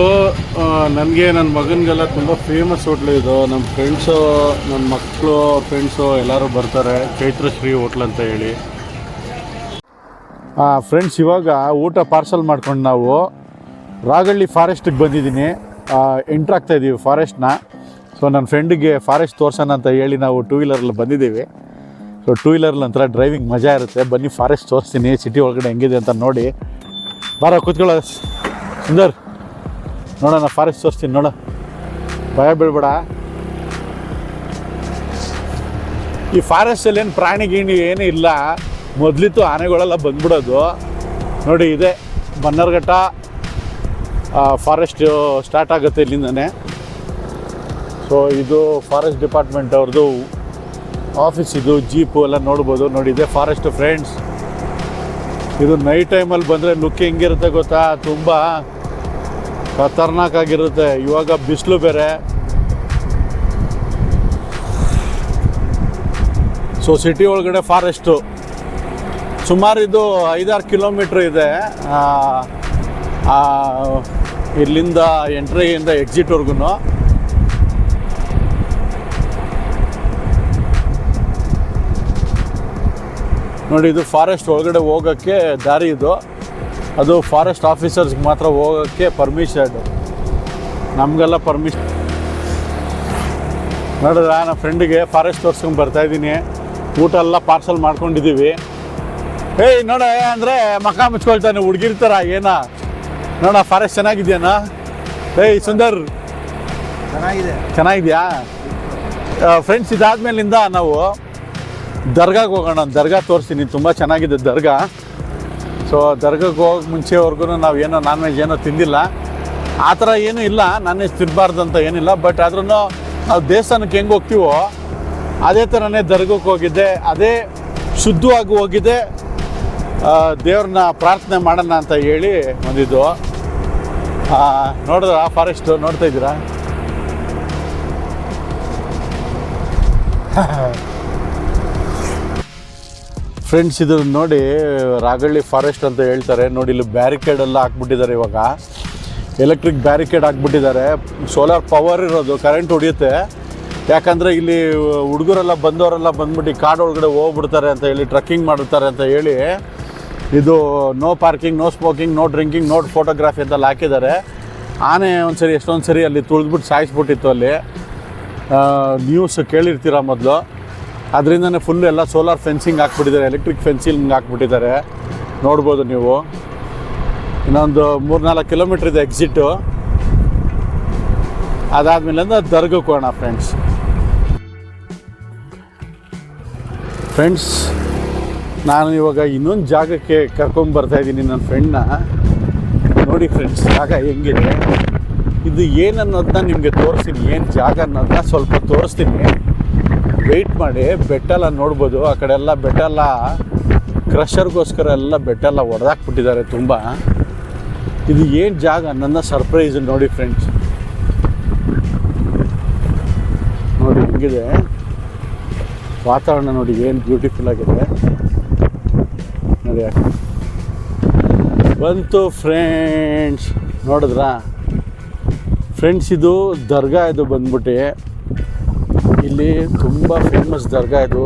ನನಗೆ ನನ್ನ ಮಗನಿಗೆಲ್ಲ ತುಂಬ ಫೇಮಸ್ ಹೋಟ್ಲು ಇದು. ನಮ್ಮ ಫ್ರೆಂಡ್ಸು, ನನ್ನ ಮಕ್ಕಳು ಫ್ರೆಂಡ್ಸು ಎಲ್ಲರೂ ಬರ್ತಾರೆ. ಚೈತ್ರಶ್ರೀ ಹೋಟ್ಲ್ ಅಂತ ಹೇಳಿ. ಫ್ರೆಂಡ್ಸ್, ಇವಾಗ ಊಟ ಪಾರ್ಸಲ್ ಮಾಡ್ಕೊಂಡು ನಾವು ರಾಗಳ್ಳಿ ಫಾರೆಸ್ಟಿಗೆ ಬಂದಿದ್ದೀನಿ. ಎಂಟ್ರ್ ಆಗ್ತಾಯಿದ್ದೀವಿ ಫಾರೆಸ್ಟ್ನ. ಸೊ ನನ್ನ ಫ್ರೆಂಡಿಗೆ ಫಾರೆಸ್ಟ್ ತೋರ್ಸೋಣ ಅಂತ ಹೇಳಿ ನಾವು ಟೂ ವೀಲರಲ್ಲಿ ಬಂದಿದ್ದೀವಿ. ಸೊ ಟೂ ವೀಲರ್ಲಿ ಒಂಥರ ಡ್ರೈವಿಂಗ್ ಮಜಾ ಇರುತ್ತೆ. ಬನ್ನಿ ಫಾರೆಸ್ಟ್ ತೋರಿಸ್ತೀನಿ, ಸಿಟಿ ಒಳಗಡೆ ಹೆಂಗಿದೆ ಅಂತ ನೋಡಿ. ಬಾರ ಕೂತ್ಕೊಳ್ಳೋ ಸುಂದರ್, ನೋಡೋಣ ಫಾರೆಸ್ಟ್ ತೋರಿಸ್ತೀನಿ. ನೋಡ, ಭಯ ಬೀಳ್ಬೇಡ. ಈ ಫಾರೆಸ್ಟಲ್ಲಿ ಏನು ಪ್ರಾಣಿ ಗೀಣಿ ಏನೂ ಇಲ್ಲ. ಮೊದಲಿತ್ತು ಆನೆಗಳೆಲ್ಲ ಬಂದ್ಬಿಡೋದು. ನೋಡಿ, ಇದೆ ಬನ್ನರ್ಘಟ್ಟ ಫಾರೆಸ್ಟ್ ಸ್ಟಾರ್ಟ್ ಆಗುತ್ತೆ ಇಲ್ಲಿಂದನೇ. ಸೊ ಇದು ಫಾರೆಸ್ಟ್ ಡಿಪಾರ್ಟ್ಮೆಂಟ್ ಅವ್ರದ್ದು ಆಫೀಸ್. ಇದು ಜೀಪು ಎಲ್ಲ ನೋಡ್ಬೋದು. ನೋಡಿ, ಇದೆ ಫಾರೆಸ್ಟ್ ಫ್ರೆಂಡ್ಸ್. ಇದು ನೈಟ್ ಟೈಮಲ್ಲಿ ಬಂದರೆ ಲುಕ್ ಹೆಂಗಿರುತ್ತೆ ಗೊತ್ತಾ, ತುಂಬ ಖತರ್ನಾಕ್ ಆಗಿರುತ್ತೆ. ಇವಾಗ ಬಿಸಿಲು ಬೇರೆ. ಸೊ ಸಿಟಿ ಒಳಗಡೆ ಫಾರೆಸ್ಟು ಸುಮಾರು ಇದು 5-6 ಕಿಲೋಮೀಟ್ರ್ ಇದೆ. ಇಲ್ಲಿಂದ ಎಂಟ್ರಿಯಿಂದ ಎಕ್ಸಿಟ್ವರೆಗೂ. ನೋಡಿ, ಇದು ಫಾರೆಸ್ಟ್ ಒಳಗಡೆ ಹೋಗೋಕ್ಕೆ ದಾರಿ. ಇದು ಅದು ಫಾರೆಸ್ಟ್ ಆಫೀಸರ್ಸ್ಗೆ ಮಾತ್ರ ಹೋಗೋಕ್ಕೆ ಪರ್ಮಿಷನ್. ನಮಗೆಲ್ಲ ಪರ್ಮಿಷನ್. ನೋಡಿದ್ರೆ ನನ್ನ ಫ್ರೆಂಡಿಗೆ ಫಾರೆಸ್ಟ್ ತೋರ್ಸ್ಕೊಂಡು ಬರ್ತಾಯಿದ್ದೀನಿ. ಊಟ ಎಲ್ಲ ಪಾರ್ಸಲ್ ಮಾಡ್ಕೊಂಡಿದ್ದೀವಿ. ಏಯ್ ನೋಡ, ಅಂದರೆ ಮಖ ಮುಚ್ಕೊಳ್ತಾನೆ ಹುಡುಗಿರ್ತಾರ ಏನ. ನೋಡ, ಫಾರೆಸ್ಟ್ ಚೆನ್ನಾಗಿದೆಯಾ? ಏಯ್ ಸುಂದರ್, ಚೆನ್ನಾಗಿದೆಯಾ ಫ್ರೆಂಡ್ಸ್? ಇದಾದ್ಮೇಲಿಂದ ನಾವು ದರ್ಗಾಗೆ ಹೋಗೋಣ. ದರ್ಗಾ ತೋರಿಸ್ತೀನಿ, ತುಂಬ ಚೆನ್ನಾಗಿದೆ ದರ್ಗಾ. ಸೊ ದರ್ಗಾಗೆ ಹೋಗೋಕೆ ಮುಂಚೆವರೆಗೂ ನಾವು ಏನೋ ನಾನ್ ವೆಜ್ ಏನೋ ತಿಂದಿಲ್ಲ. ಆ ಥರ ಏನೂ ಇಲ್ಲ, ನಾನ್ ವೆಜ್ ತಿನ್ನಬಾರ್ದಂತ ಏನಿಲ್ಲ. ಬಟ್ ಆದ್ರೂ ನಾವು ದೇವಸ್ಥಾನಕ್ಕೆ ಹೆಂಗೆ ಹೋಗ್ತೀವೋ ಅದೇ ಥರನೇ ದರ್ಗಕ್ಕೆ ಹೋಗಿದ್ದೆ. ಅದೇ ಶುದ್ಧವಾಗಿ ಹೋಗಿದ್ದೆ. ದೇವ್ರನ್ನ ಪ್ರಾರ್ಥನೆ ಮಾಡೋಣ ಅಂತ ಹೇಳಿ ಬಂದಿದ್ದು. ನೋಡಿದ್ರ ಫಾರೆಸ್ಟು ನೋಡ್ತಾ ಇದ್ದೀರಾ? ಫ್ರೆಂಡ್ಸ್, ಇದು ನೋಡಿ ರಾಗಳ್ಳಿ ಫಾರೆಸ್ಟ್ ಅಂತ ಹೇಳ್ತಾರೆ. ನೋಡಿ, ಇಲ್ಲಿ ಬ್ಯಾರಿಕೇಡ್ ಎಲ್ಲ ಹಾಕ್ಬಿಟ್ಟಿದ್ದಾರೆ. ಇವಾಗ ಎಲೆಕ್ಟ್ರಿಕ್ ಬ್ಯಾರಿಕೇಡ್ ಹಾಕ್ಬಿಟ್ಟಿದ್ದಾರೆ. ಸೋಲಾರ್ ಪವರ್ ಇರೋದು, ಕರೆಂಟ್ ಹೊಡಿಯುತ್ತೆ. ಯಾಕಂದರೆ ಇಲ್ಲಿ ಹುಡುಗರೆಲ್ಲ ಬಂದವರೆಲ್ಲ ಬಂದ್ಬಿಟ್ಟು ಕಾಡು ಒಳಗಡೆ ಹೋಗ್ಬಿಡ್ತಾರೆ ಅಂತ ಹೇಳಿ, ಟ್ರಕ್ಕಿಂಗ್ ಮಾಡುತ್ತಾರೆ ಅಂತ ಹೇಳಿ ಇದು no parking, no smoking, no drinking, no photography ಅಂತೆಲ್ಲ ಹಾಕಿದ್ದಾರೆ. ಆನೆ ಒಂದ್ಸರಿ ಎಷ್ಟೊಂದು ಸರಿ ಅಲ್ಲಿ ತುಳಿದ್ಬಿಟ್ಟು ಸಾಯಿಸ್ಬಿಟ್ಟಿತ್ತು. ಅಲ್ಲಿ ನ್ಯೂಸ್ ಕೇಳಿರ್ತೀರ ಮೊದಲು. ಅದರಿಂದನೇ ಫುಲ್ಲು ಎಲ್ಲ ಸೋಲಾರ್ ಫೆನ್ಸಿಂಗ್ ಹಾಕ್ಬಿಟ್ಟಿದ್ದಾರೆ, ಎಲೆಕ್ಟ್ರಿಕ್ ಫೆನ್ಸಿಂಗ್ ಹಾಕ್ಬಿಟ್ಟಿದ್ದಾರೆ. ನೋಡ್ಬೋದು ನೀವು. ಇನ್ನೊಂದು 3-4 ಕಿಲೋಮೀಟ್ರ್ ಇದೆ ಎಕ್ಸಿಟ್ಟು. ಅದಾದಮೇಲಿಂದ ದರ್ಗಕ್ಕೆ ಹೋಗೋಣ ಫ್ರೆಂಡ್ಸ್. ನಾನು ಇವಾಗ ಇನ್ನೊಂದು ಜಾಗಕ್ಕೆ ಕರ್ಕೊಂಬರ್ತಾಯಿದ್ದೀನಿ ನನ್ನ ಫ್ರೆಂಡ್ನ. ನೋಡಿ ಫ್ರೆಂಡ್ಸ್, ಜಾಗ ಹೆಂಗಿದೆ, ಇದು ಏನನ್ನೋದನ್ನ ನಿಮಗೆ ತೋರಿಸ್ತೀನಿ. ಏನು ಜಾಗ ಅನ್ನೋದನ್ನ ಸ್ವಲ್ಪ ತೋರಿಸ್ತೀನಿ, ವೆಯ್ಟ್ ಮಾಡಿ. ಬೆಟ್ಟ ಎಲ್ಲ ನೋಡ್ಬೋದು. ಆ ಕಡೆ ಎಲ್ಲ ಬೆಟ್ಟ ಎಲ್ಲ ಕ್ರಷರ್ಗೋಸ್ಕರ ಎಲ್ಲ ಬೆಟ್ಟ ಎಲ್ಲ ಹೊಡೆದಾಕ್ಬಿಟ್ಟಿದ್ದಾರೆ ತುಂಬ. ಇದು ಏನು ಜಾಗ ನನ್ನ ಸರ್ಪ್ರೈಸ್ ನೋಡಿ ಫ್ರೆಂಡ್ಸ್. ನೋಡಿ ಹೆಂಗಿದೆ ವಾತಾವರಣ, ನೋಡಿ ಏನು ಬ್ಯೂಟಿಫುಲ್ ಆಗಿದೆ ನೋಡಿ. ಬಂತು ಫ್ರೆಂಡ್ಸ್, ನೋಡಿದ್ರಾ ಫ್ರೆಂಡ್ಸ್? ಇದು ದರ್ಗಾ. ಇದು ಬಂದ್ಬಿಟ್ಟು ಇಲ್ಲಿ ತುಂಬ ಫೇಮಸ್ ದರ್ಗಾ ಇದು.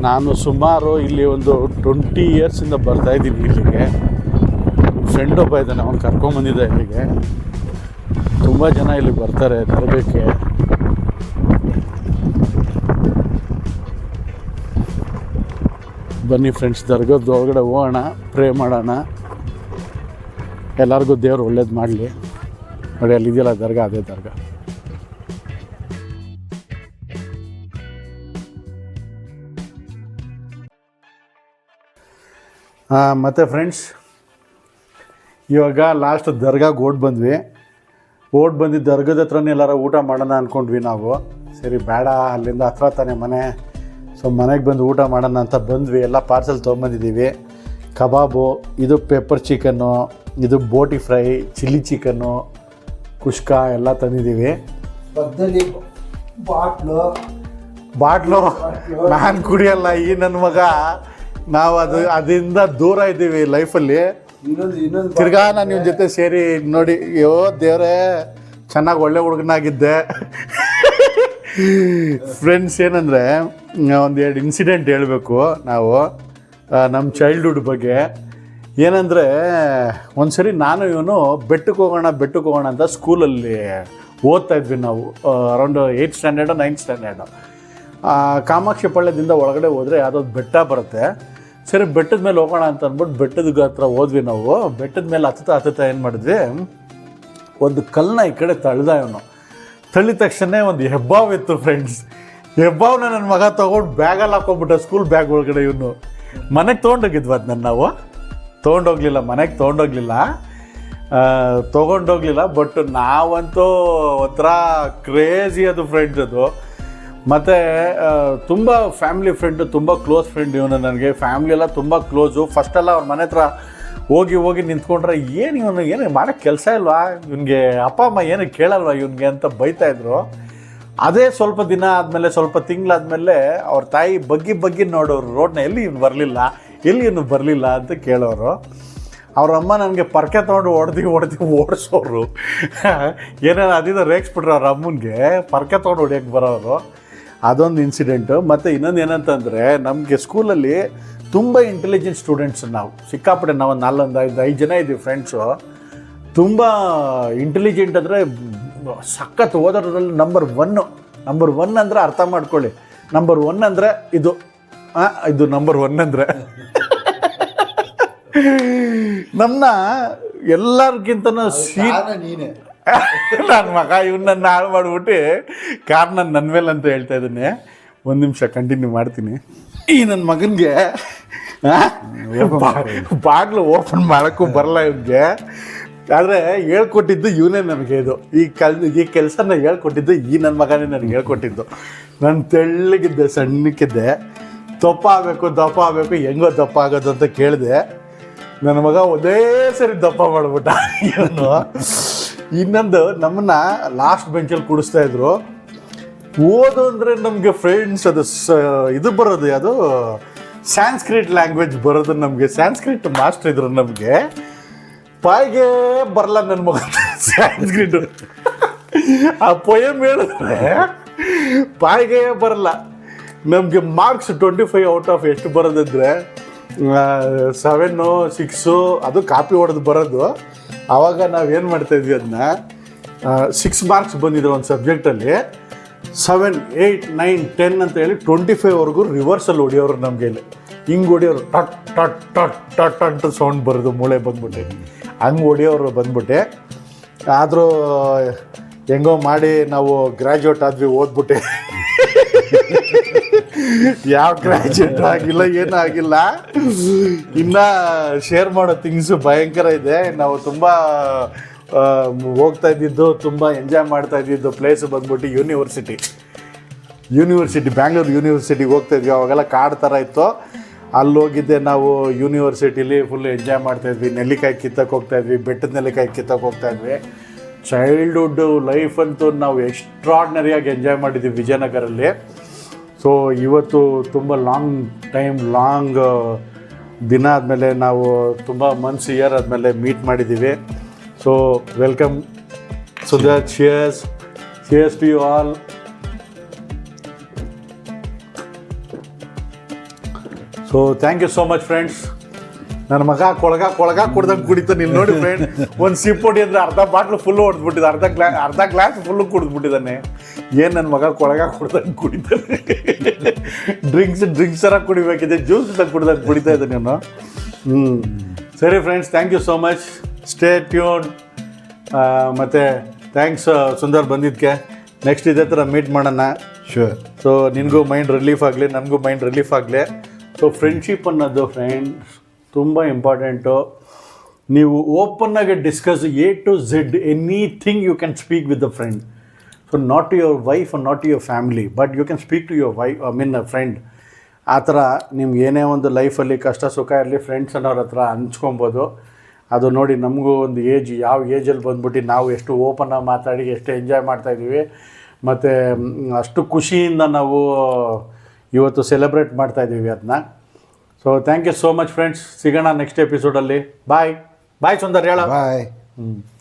ನಾನು ಸುಮಾರು ಇಲ್ಲಿ ಒಂದು 20 ಇಯರ್ಸಿಂದ ಬರ್ತಾಯಿದ್ದೀನಿ ಇಲ್ಲಿಗೆ. ಫ್ರೆಂಡ್ ಒಬ್ಬ ಇದ್ದಾನೆ, ಅವ್ನು ಕರ್ಕೊಂಬಂದಿದ್ದೆ ಇಲ್ಲಿಗೆ. ತುಂಬ ಜನ ಇಲ್ಲಿ ಬರ್ತಾರೆ ದರ್ಗಕ್ಕೆ. ಬನ್ನಿ ಫ್ರೆಂಡ್ಸ್, ದರ್ಗದ ಒಳಗಡೆ ಹೋಗೋಣ, ಪ್ರೇ ಮಾಡೋಣ. ಎಲ್ಲರಿಗೂ ದೇವ್ರು ಒಳ್ಳೇದು ಮಾಡಲಿ. ನೋಡಿ, ಅಲ್ಲಿದೆಯಲ್ಲ ದರ್ಗಾ, ಅದೇ ದರ್ಗಾ. ಮತ್ತು ಫ್ರೆಂಡ್ಸ್, ಇವಾಗ ಲಾಸ್ಟ್ ದರ್ಗಾಗೆ ಬಂದ್ವಿ. ಬಂದಿದ್ದು ದರ್ಗದ ಹತ್ರನೇ ಎಲ್ಲಾರ ಊಟ ಮಾಡೋಣ ಅಂದ್ಕೊಂಡ್ವಿ ನಾವು. ಸರಿ ಬೇಡ, ಅಲ್ಲಿಂದ ಹತ್ರ ತಾನೇ ಮನೆ. ಸೊ ಮನೆಗೆ ಬಂದು ಊಟ ಮಾಡೋಣ ಅಂತ ಬಂದ್ವಿ. ಎಲ್ಲ ಪಾರ್ಸೆಲ್ ತೊಗೊಂಬಂದಿದ್ದೀವಿ. ಕಬಾಬು, ಇದು ಪೆಪ್ಪರ್ ಚಿಕನ್ನು, ಇದು ಬೋಟಿ ಫ್ರೈ, ಚಿಲ್ಲಿ ಚಿಕನ್ನು, ಕುಷ್ಕ ಎಲ್ಲ ತಂದಿದ್ದೀವಿ. ಬಾಟ್ಲು ನಾನು ಕುಡಿಯಲ್ಲ. ಈ ನನ್ನ ಮಗ, ನಾವು ಅದರಿಂದ ದೂರ ಇದ್ದೀವಿ ಲೈಫಲ್ಲಿ. ತಿರ್ಗಾ ನಾನು ನಿಮ್ಮ ಜೊತೆ ಸೇರಿ ನೋಡಿ ಅಯ್ಯೋ ದೇವ್ರೇ ಚೆನ್ನಾಗಿ ಒಳ್ಳೆ ಹುಡುಗನಾಗಿದ್ದೆ. ಫ್ರೆಂಡ್ಸ್ ಏನಂದರೆ ಒಂದೆರಡು ಇನ್ಸಿಡೆಂಟ್ ಹೇಳಬೇಕು ನಾವು ನಮ್ಮ ಚೈಲ್ಡ್ಹುಡ್ ಬಗ್ಗೆ. ಏನಂದರೆ ಒಂದ್ಸರಿ ನಾನು ಇವನು ಬೆಟ್ಟಕ್ಕೆ ಹೋಗೋಣ ಅಂತ ಸ್ಕೂಲಲ್ಲಿ ಓದ್ತಾ ಇದ್ವಿ ನಾವು. Around 8th standard 9th standard. ಕಾಮಾಕ್ಷಿ ಪಾಳ್ಯದಿಂದ ಒಳಗಡೆ ಹೋದರೆ ಯಾವುದೊಂದು ಬೆಟ್ಟ ಬರುತ್ತೆ. ಸರಿ ಬೆಟ್ಟದ ಮೇಲೆ ಹೋಗೋಣ ಅಂತ ಅಂದ್ಬಿಟ್ಟು ಬೆಟ್ಟದ ಹತ್ರ ಹೋದ್ವಿ ನಾವು. ಬೆಟ್ಟದ ಮೇಲೆ ಹತ್ತುತ್ತಾ ಏನು ಮಾಡಿದ್ವಿ, ಒಂದು ಕಲ್ಲನ್ನ ಈ ಕಡೆ ತಳ್ದ ಇವನು. ತಳ್ಳಿದ ತಕ್ಷಣ ಒಂದು ಹೆಬ್ಬಾವಿತ್ತು ಫ್ರೆಂಡ್ಸ್. ಹೆಬ್ಬಾವನ್ನ ನನ್ನ ಮಗ ತೊಗೊಂಡು ಬ್ಯಾಗಲ್ಲಿ ಹಾಕೊಂಡ್ಬಿಟ್ಟ, ಸ್ಕೂಲ್ ಬ್ಯಾಗ್ ಒಳಗಡೆ. ಇವನು ಮನೆಗೆ ತೊಗೊಂಡೋಗಿದ್ವಿ ಅದನ್ನ ನಾವು. ಮನೆಗೆ ತೊಗೊಂಡೋಗ್ಲಿಲ್ಲ. ಬಟ್ ನಾವಂತೂ ಒಂಥರ ಕ್ರೇಜಿ ಅದು ಫ್ರೆಂಡ್ಸ್ ಅದು. ಮತ್ತು ತುಂಬ ಫ್ಯಾಮಿಲಿ ಫ್ರೆಂಡು, ತುಂಬ ಕ್ಲೋಸ್ ಫ್ರೆಂಡ್ ಇವನು ನನಗೆ. ಫ್ಯಾಮ್ಲಿ ಎಲ್ಲ ತುಂಬ ಕ್ಲೋಸು. ಫಸ್ಟೆಲ್ಲ ಅವ್ರ ಮನೆ ಹತ್ರ ಹೋಗಿ ನಿಂತ್ಕೊಂಡ್ರೆ ಏನು ಮಾಡೋಕ್ಕೆ ಕೆಲಸ ಇಲ್ವಾ ಇವನಿಗೆ, ಅಪ್ಪ ಅಮ್ಮ ಏನು ಕೇಳಲ್ವ ಇವನಿಗೆ ಅಂತ ಬೈತಾಯಿದ್ರು. ಅದೇ ಸ್ವಲ್ಪ ದಿನ ಆದಮೇಲೆ, ಸ್ವಲ್ಪ ತಿಂಗಳಾದಮೇಲೆ ಅವ್ರ ತಾಯಿ ಬಗ್ಗಿ ನೋಡೋರು ರೋಡ್ನ, ಎಲ್ಲಿ ಇವನು ಬರಲಿಲ್ಲ ಅಂತ ಕೇಳೋರು. ಅವ್ರ ಅಮ್ಮ ನನಗೆ ಪರ್ಕೆ ತೊಗೊಂಡು ಓಡಿಸೋರು. ಏನೇನು ಅದಿದ ರೇಗಿಸ್ಬಿಟ್ರು ಅವ್ರ ಅಮ್ಮನಿಗೆ, ಪರ್ಕೆ ತೊಗೊಂಡು ಹೊಡಿಯೋಕ್ಕೆ ಬರೋರು. ಅದೊಂದು ಇನ್ಸಿಡೆಂಟು. ಮತ್ತು ಇನ್ನೊಂದು ಏನಂತಂದರೆ, ನಮಗೆ ಸ್ಕೂಲಲ್ಲಿ ತುಂಬ ಇಂಟೆಲಿಜೆಂಟ್ ಸ್ಟೂಡೆಂಟ್ಸ್ ನಾವು. ಸಿಕ್ಕಾಪಟ್ಟೆ ನಾವು 4-5 ಜನ ಇದ್ದೀವಿ ಫ್ರೆಂಡ್ಸು. ತುಂಬ ಇಂಟೆಲಿಜೆಂಟ್ ಅಂದರೆ ಸಖತ್ ಓದೋದ್ರಲ್ಲಿ ನಂಬರ್ ಒನ್ ಅಂದರೆ ಅರ್ಥ ಮಾಡ್ಕೊಳ್ಳಿ. ನಂಬರ್ 1 ಅಂದರೆ ಇದು ನಂಬರ್ 1 ಅಂದರೆ ನಮ್ಮನ್ನ ಎಲ್ಲರಿಗಿಂತನೂ ನೀನೆ ನನ್ನ ಮಗ ಇವನ್ನ ಹಾಳು ಮಾಡಿಬಿಟ್ಟು ಕಾರಣ ನನ್ನ ಮೇಲೆ ಅಂತ ಹೇಳ್ತಾ ಇದ್ದೀನಿ. ಒಂದು ನಿಮಿಷ ಕಂಟಿನ್ಯೂ ಮಾಡ್ತೀನಿ. ಈ ನನ್ನ ಮಗನಿಗೆ ಬಾಗಿಲು ಓಪನ್ ಮಾಡೋಕ್ಕೂ ಬರಲ್ಲ ಇವನಿಗೆ. ಆದರೆ ಹೇಳ್ಕೊಟ್ಟಿದ್ದು ಇವನೇ ನನಗೆ. ಈ ಕೆಲಸನ ಹೇಳ್ಕೊಟ್ಟಿದ್ದು ಈ ನನ್ನ ಮಗನೇ ನನಗೆ ಹೇಳ್ಕೊಟ್ಟಿದ್ದು. ನಾನು ತೆಳ್ಳಗಿದ್ದೆ, ಸಣ್ಣಕ್ಕಿದ್ದೆ. ದಪ್ಪ ಆಗಬೇಕು ಹೆಂಗೋ ದಪ್ಪ ಆಗೋದು ಅಂತ ಕೇಳಿದೆ. ನನ್ನ ಮಗ ಒಂದೇ ಸರಿ ದಪ್ಪ ಮಾಡಿಬಿಟ್ಟ ಇವನು. ಇನ್ನೊಂದು, ನಮ್ಮನ್ನ ಲಾಸ್ಟ್ ಬೆಂಚಲ್ಲಿ ಕೂಡಿಸ್ತಾಯಿದ್ರು. ಓದು ಅಂದರೆ ನಮಗೆ ಫ್ರೆಂಡ್ಸ್ ಅದು ಇದು ಬರೋದು, ಅದು ಸ್ಯಾನ್ಸ್ಕ್ರಿಟ್ ಲ್ಯಾಂಗ್ವೇಜ್ ಬರೋದು ನಮಗೆ. ಸ್ಯಾನ್ಸ್ಕ್ರಿಟ್ ಮಾಸ್ಟರ್ ಇದ್ರು ನಮಗೆ. ಬಾಯಿಗೆ ಬರಲ್ಲ ನನ್ನ ಮಗ ಸ್ಯಾನ್ಸ್ಕ್ರಿಟ್. ಆ ಪೊಯಮ್ ಹೇಳಿದ್ರೆ ಬಾಯಿಗೆ ಬರಲ್ಲ. ನಮಗೆ ಮಾರ್ಕ್ಸ್ 25 ಔಟ್ ಆಫ್ ಎಷ್ಟು ಬರೋದಂದರೆ 7, 6 ಅದು ಕಾಪಿ ಹೊಡೆದು ಬರೋದು. ಆವಾಗ ನಾವೇನು ಮಾಡ್ತಾಯಿದ್ವಿ, ಅದನ್ನ 6 ಮಾರ್ಕ್ಸ್ ಬಂದಿದೆ ಒಂದು ಸಬ್ಜೆಕ್ಟಲ್ಲಿ. 7, 8, 9, 10 ಅಂತ ಹೇಳಿ 25ವರೆಗೂ ರಿವರ್ಸಲ್ಲಿ ಹೊಡಿಯೋರು ನಮಗೆ. ಹಿಂಗೆ ಹೊಡಿಯೋರು, ಟಟ್ ಟಟ್ ಟಟ್ ಟಟ್ ಅಂತ ಸೌಂಡ್ ಬರೋದು, ಮೂಳೆ ಬಂದ್ಬಿಟ್ಟೆ. ಹಂಗೆ ಹೊಡಿಯೋರು ಬಂದ್ಬಿಟ್ಟೆ. ಆದರೂ ಹೆಂಗೋ ಮಾಡಿ ನಾವು ಗ್ರ್ಯಾಜುಯೇಟ್ ಆದ್ವಿ, ಓದ್ಬಿಟ್ಟೆ. ಯಾವ ಗ್ರ್ಯಾಜುಯೇಟ್ ಆಗಿಲ್ಲ, ಏನೂ ಆಗಿಲ್ಲ. ಇನ್ನು ಶೇರ್ ಮಾಡೋ ಥಿಂಗ್ಸು ಭಯಂಕರ ಇದೆ. ನಾವು ತುಂಬ ಹೋಗ್ತಾ ಇದ್ದಿದ್ದು, ತುಂಬ ಎಂಜಾಯ್ ಮಾಡ್ತಾ ಇದ್ದಿದ್ದು ಪ್ಲೇಸ್ ಬಂದ್ಬಿಟ್ಟು ಯೂನಿವರ್ಸಿಟಿ ಬ್ಯಾಂಗ್ಳೂರು ಯೂನಿವರ್ಸಿಟಿಗೆ ಹೋಗ್ತಾಯಿದ್ವಿ. ಅವಾಗೆಲ್ಲ ಕಾಡು ಥರ ಇತ್ತು. ಅಲ್ಲಿ ಹೋಗಿದ್ದೆ ನಾವು. ಯೂನಿವರ್ಸಿಟಿಲಿ ಫುಲ್ ಎಂಜಾಯ್ ಮಾಡ್ತಾಯಿದ್ವಿ. ನೆಲ್ಲಿಕಾಯಿ ಕಿತ್ತಕ್ಕೆ ಹೋಗ್ತಾಯಿದ್ವಿ, ಬೆಟ್ಟದ ನೆಲ್ಲಿಕಾಯಿ ಕಿತ್ತಕ್ಕೆ ಹೋಗ್ತಾಯಿದ್ವಿ. ಚೈಲ್ಡ್ಹುಡ್ ಲೈಫ್ ಅಂತೂ ನಾವು ಎಕ್ಸ್ಟ್ರಾರ್ಡ್ನರಿಯಾಗಿ ಎಂಜಾಯ್ ಮಾಡಿದ್ದೀವಿ ವಿಜಯನಗರಲ್ಲಿ. ಸೊ ಇವತ್ತು ತುಂಬ ಲಾಂಗ್ ದಿನ ಆದಮೇಲೆ, ನಾವು ತುಂಬ ಮಂತ್ಸ್, ಇಯರ್ ಆದಮೇಲೆ ಮೀಟ್ ಮಾಡಿದ್ದೀವಿ. So welcome Sudhat. Cheers to you all. So thank you so much friends. ನನ್ನ ಮಗ ಕೊಳಗ ಕುಡ್ದಂಗೆ ಕುಡಿತಾನೆ. ಇಲ್ಲಿ ನೋಡಿ ಫ್ರೆಂಡ್, ಒಂದು ಸಿಪ್ ಹೊಡಿ ಅಂದರೆ ಅರ್ಧ ಬಾಟ್ಲು ಫುಲ್ಲು ಹೊಡೆದ್ಬಿಟ್ಟಿದ್ದೆ, ಅರ್ಧ ಗ್ಲಾಸ್ ಫುಲ್ಲು ಕುಡಿದ್ಬಿಟ್ಟಿದ್ದಾನೆ. ಏನು ನನ್ನ ಮಗ ಕೊಳಗ ಕುಡ್ದಂಗೆ ಕುಡಿತಾನೆ. ಡ್ರಿಂಕ್ಸ್ ಥರ ಕುಡಿಬೇಕಿದೆ, ಜ್ಯೂಸ್ ಕುಡ್ದಂಗೆ ಕುಡಿತಾ ಇದ್ದಾನೆ ಅವನು. ಸರಿ friends, thank you so much. Stay tune. ಮತ್ತು ಥ್ಯಾಂಕ್ಸ್ ಸುಂದರ್ ಬಂದಿದ್ದಕ್ಕೆ. ನೆಕ್ಸ್ಟ್ ಇದೇ ಥರ ಮೀಟ್ ಮಾಡೋಣ. ಶೂರ್. ಸೊ ನಿನಗೂ ಮೈಂಡ್ ರಿಲೀಫ್ ಆಗಲಿ, ನನಗೂ ಮೈಂಡ್ ರಿಲೀಫ್ ಆಗಲಿ. ಸೊ ಫ್ರೆಂಡ್ಶಿಪ್ ಅನ್ನೋದು ಫ್ರೆಂಡ್ಸ್ ತುಂಬ ಇಂಪಾರ್ಟೆಂಟು. ನೀವು ಓಪನ್ನಾಗಿ discuss A to Z anything you can speak with the friend. So not to your wife, not to your family, but you can speak to your friend. ಆ ಥರ ನಿಮ್ಗೆ ಏನೇ ಒಂದು ಲೈಫಲ್ಲಿ ಕಷ್ಟ ಸುಖ ಇರಲಿ, ಫ್ರೆಂಡ್ಸ್ ಅನ್ನೋರ ಹತ್ರ ಹಂಚ್ಕೊಬೋದು. ಅದು ನೋಡಿ, ನಮಗೂ ಒಂದು ಯಾವ ಏಜಲ್ಲಿ ಬಂದ್ಬಿಟ್ಟು ನಾವು ಎಷ್ಟು ಓಪನ್ನಾಗಿ ಮಾತಾಡಿ ಎಷ್ಟು ಎಂಜಾಯ್ ಮಾಡ್ತಾಯಿದ್ದೀವಿ. ಮತ್ತು ಅಷ್ಟು ಖುಷಿಯಿಂದ ನಾವು ಇವತ್ತು ಸೆಲೆಬ್ರೇಟ್ ಮಾಡ್ತಾಯಿದ್ದೀವಿ ಅದನ್ನ. So thank you so much friends. ಸಿಗೋಣ ನೆಕ್ಸ್ಟ್ ಎಪಿಸೋಡಲ್ಲಿ. ಬಾಯ್. ಬಾಯ್ ಸುಂದರ್ ಹೇಳ. ಬಾಯ್. ಹ್ಞೂ